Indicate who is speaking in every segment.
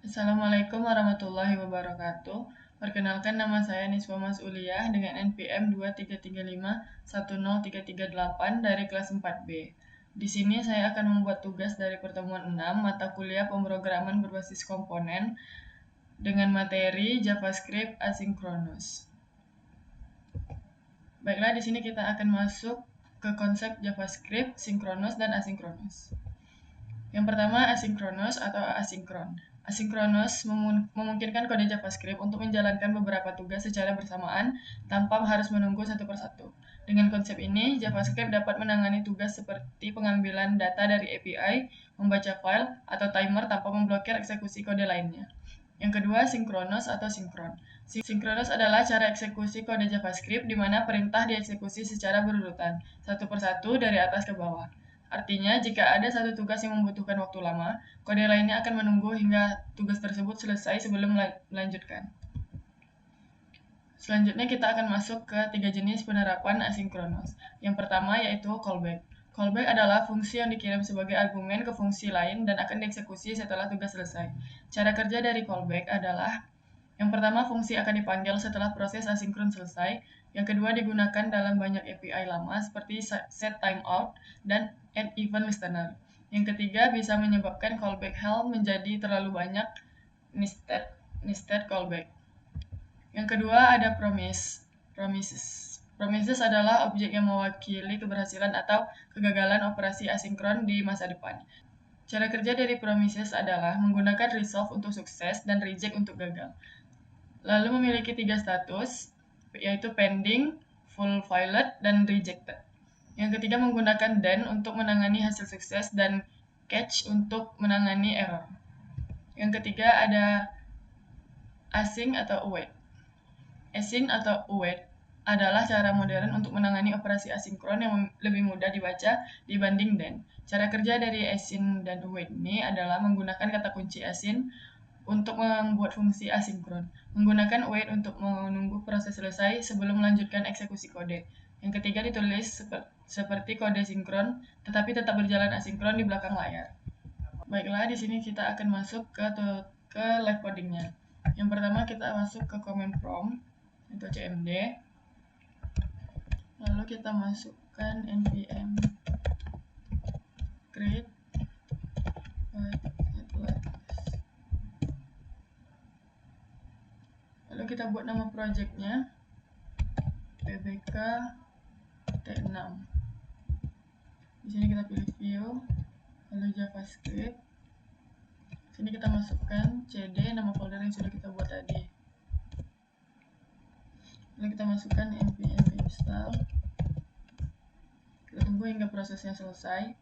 Speaker 1: Assalamualaikum warahmatullahi wabarakatuh. Perkenalkan, nama saya Niswa Mas'uliyah dengan NPM 233510338 dari kelas 4B. Di sini saya akan membuat tugas dari pertemuan 6 mata kuliah pemrograman berbasis komponen dengan materi JavaScript asinkronus. Baiklah, di sini kita akan masuk ke konsep JavaScript sinkronus dan asinkronus. Yang pertama, asinkronus atau asinkron. Asinkronus memungkinkan kode JavaScript untuk menjalankan beberapa tugas secara bersamaan tanpa harus menunggu satu persatu. Dengan konsep ini, JavaScript dapat menangani tugas seperti pengambilan data dari API, membaca file, atau timer tanpa memblokir eksekusi kode lainnya. Yang kedua, sinkronus atau sinkron. Sinkronus adalah cara eksekusi kode JavaScript di mana perintah dieksekusi secara berurutan, satu persatu dari atas ke bawah. Artinya, jika ada satu tugas yang membutuhkan waktu lama, kode lainnya akan menunggu hingga tugas tersebut selesai sebelum melanjutkan. Selanjutnya kita akan masuk ke 3 jenis penerapan asinkronus. Yang pertama yaitu callback. Callback adalah fungsi yang dikirim sebagai argumen ke fungsi lain dan akan dieksekusi setelah tugas selesai. Cara kerja dari callback adalah: yang pertama, fungsi akan dipanggil setelah proses asinkron selesai. Yang kedua, digunakan dalam banyak API lama seperti setTimeout dan addEventListener. Yang ketiga, bisa menyebabkan callback hell menjadi terlalu banyak nested callback. Yang kedua, ada promises. Promises adalah objek yang mewakili keberhasilan atau kegagalan operasi asinkron di masa depan. Cara kerja dari promises adalah menggunakan resolve untuk sukses dan reject untuk gagal. Lalu memiliki 3 status, yaitu pending, fulfilled, dan rejected. Yang ketiga, menggunakan then untuk menangani hasil sukses dan catch untuk menangani error. Yang ketiga, ada async atau await. Async atau await adalah cara modern untuk menangani operasi asinkron yang lebih mudah dibaca dibanding then. Cara kerja dari async dan await ini adalah menggunakan kata kunci async untuk membuat fungsi asinkron, menggunakan await untuk menunggu proses selesai sebelum melanjutkan eksekusi kode. Yang ketiga, ditulis seperti kode sinkron, tetapi tetap berjalan asinkron di belakang layar. Baiklah, di sini kita akan masuk ke live codingnya. Yang pertama, kita masuk ke command prompt atau cmd. Lalu kita masukkan npm create lalu kita buat nama projectnya pbk t6. Di sini kita pilih view, lalu javascript. Di sini kita masukkan cd nama folder yang sudah kita buat tadi. Lalu kita masukkan npm install. Kita tunggu hingga prosesnya selesai.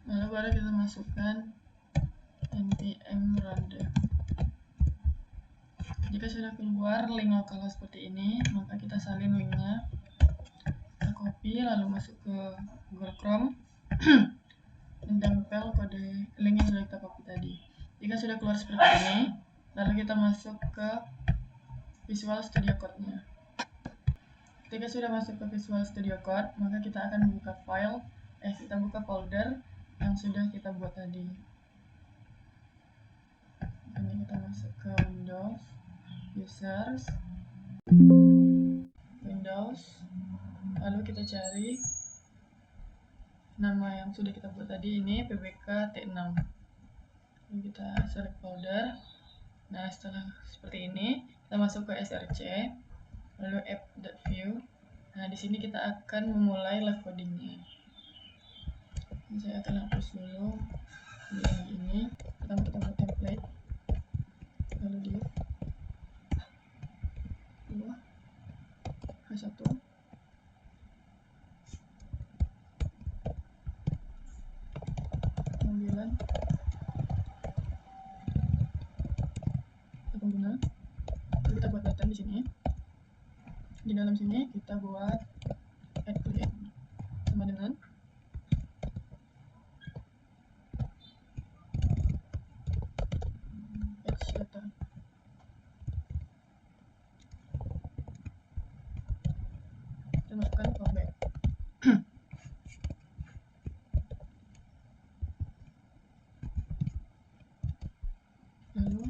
Speaker 1: Lalu baru kita masukkan npm run dev. Jika sudah keluar link lokal seperti ini, maka kita salin linknya, kita copy lalu masuk ke Google Chrome dan tempel kode link yang sudah kita copy tadi. Jika sudah keluar seperti ini, lalu kita masuk ke Visual Studio Code-nya. Ketika sudah masuk ke Visual Studio Code, maka kita akan buka kita buka folder yang sudah kita buat tadi. Ini kita masuk ke Windows, Users, Windows, lalu kita cari nama yang sudah kita buat tadi, ini pbk t6. Lalu kita select folder. Nah, setelah seperti ini, kita masuk ke src, lalu app.view. Nah, di sini kita akan memulai live codingnya. Saya akan hapus dulu ini. Pertama kita buat template, lalu div 2 h1 panggilan pengguna. Lalu kita buat button di sini. Di dalam sini kita buat add client sama dengan patch data. Dan masukkan callback. Lalu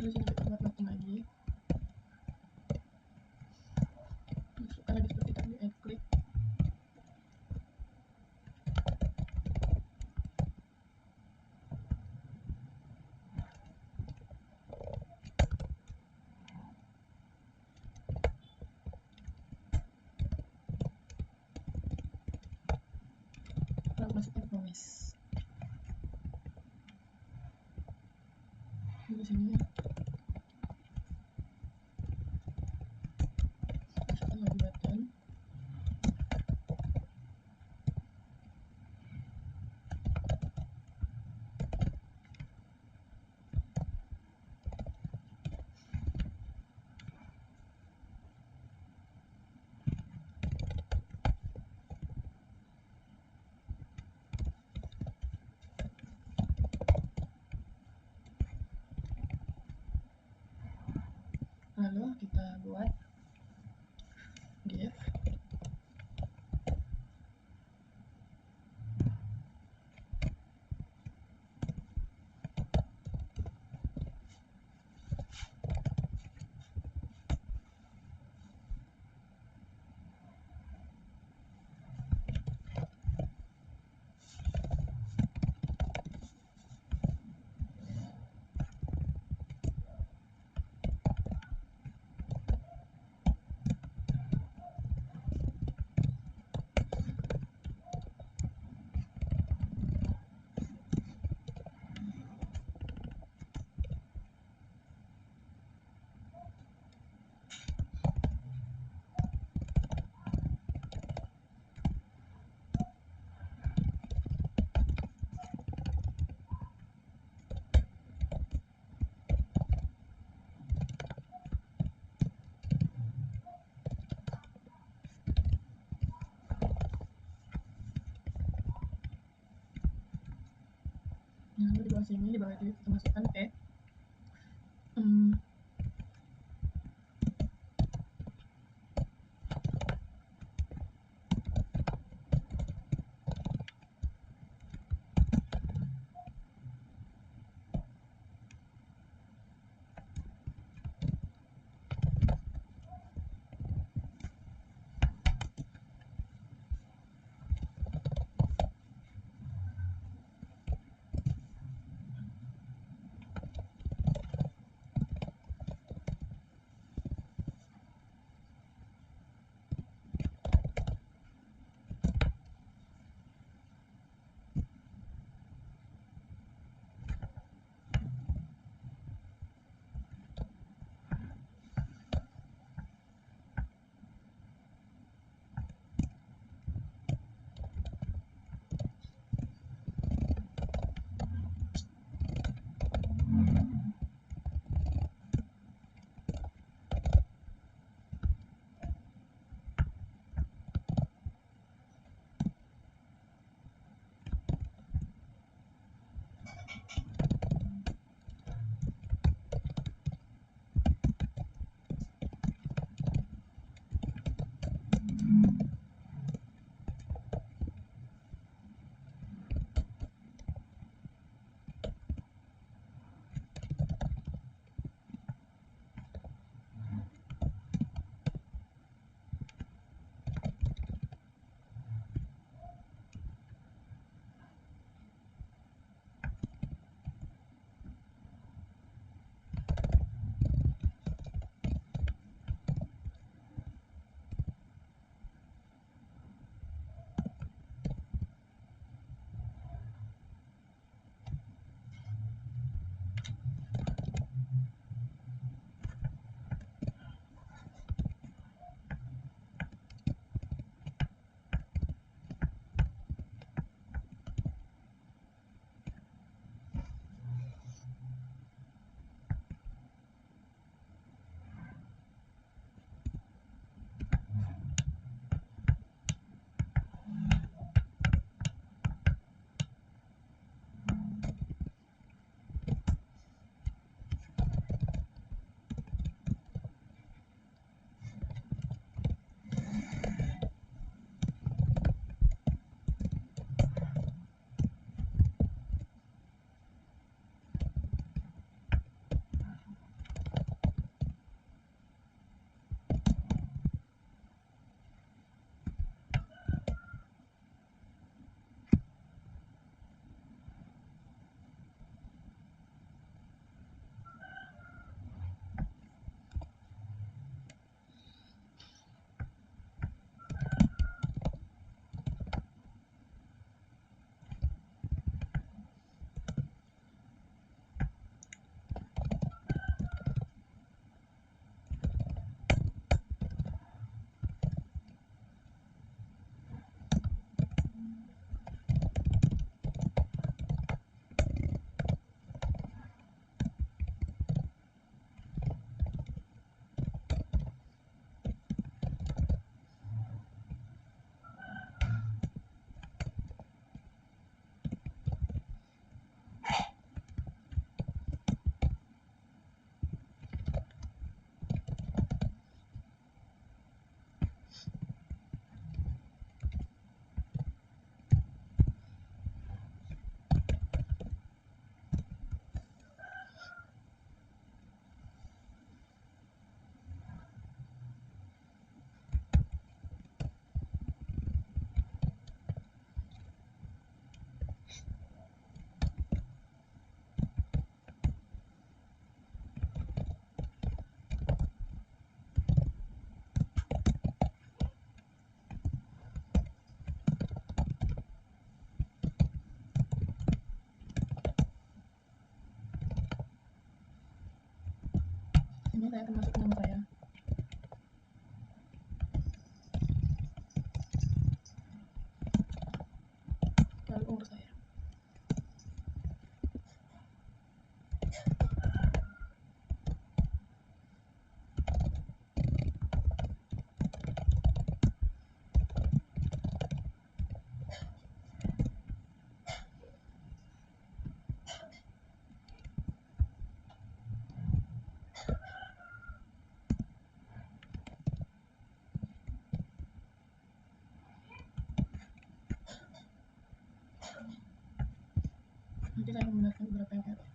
Speaker 1: sini kita buat login lagi, masukkan lagi seperti tadi, klik. Lalu masukkan promise. Di sini masukkan lagi button. Lalu kita buat div. Lalu di bawah sini, di bawah itu kita masukkan tag. Ini saya akan masuk nama saya. Lalu umur saya. Nanti saya akan membenarkan beberapa yang error.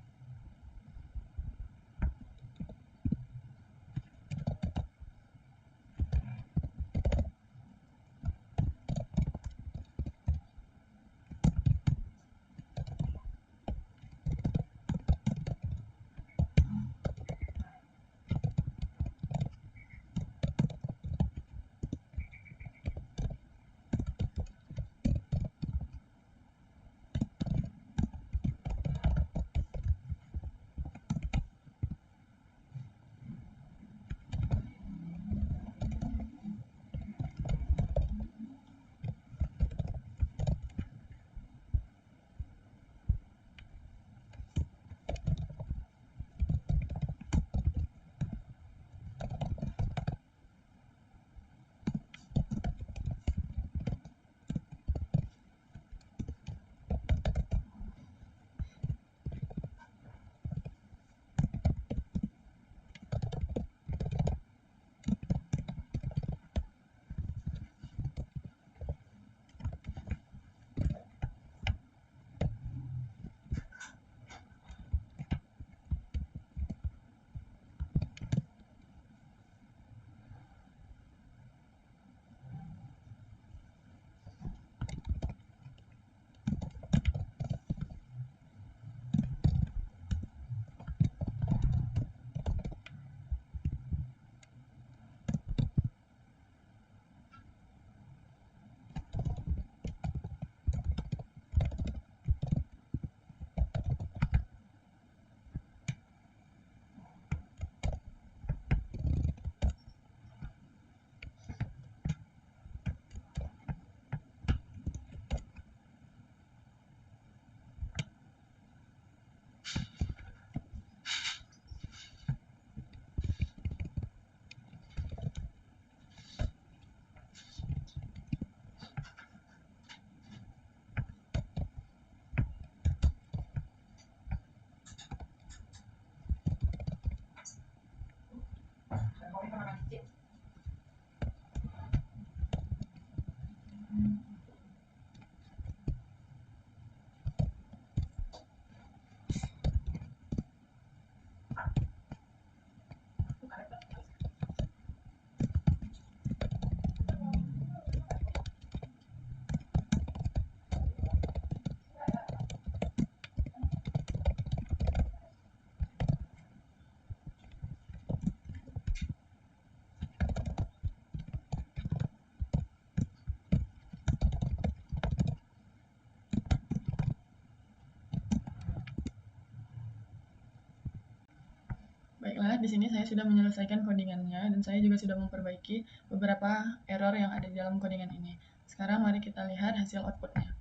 Speaker 1: Baiklah, di sini saya sudah menyelesaikan codingannya dan saya juga sudah memperbaiki beberapa error yang ada di dalam codingan ini. Sekarang mari kita lihat hasil outputnya.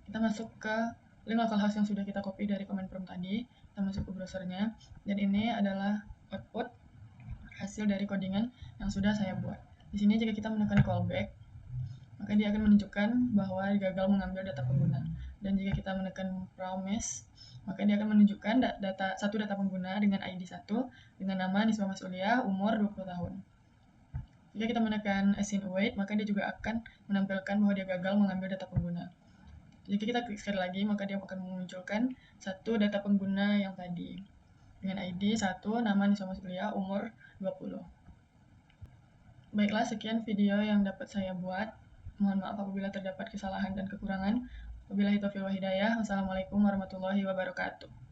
Speaker 1: Kita masuk ke link localhost yang sudah kita copy dari command prompt tadi. Kita masuk ke browsernya dan ini adalah output hasil dari codingan yang sudah saya buat. Di sini jika kita menekan callback, maka dia akan menunjukkan bahwa gagal mengambil data pengguna. Dan jika kita menekan promise, maka dia akan menunjukkan satu data pengguna dengan ID 1 dengan nama Nisbah Masuliah, umur 20 tahun. Jika kita menekan assign await, maka dia juga akan menampilkan bahwa dia gagal mengambil data pengguna. Jika kita klik sekali lagi, maka dia akan memunculkan satu data pengguna yang tadi dengan ID 1, nama Nisbah Masuliah, umur 20. Baiklah, sekian video yang dapat saya buat. Mohon maaf apabila terdapat kesalahan dan kekurangan. Wabillahi taufiq wal hidayah. Wassalamualaikum warahmatullahi wabarakatuh.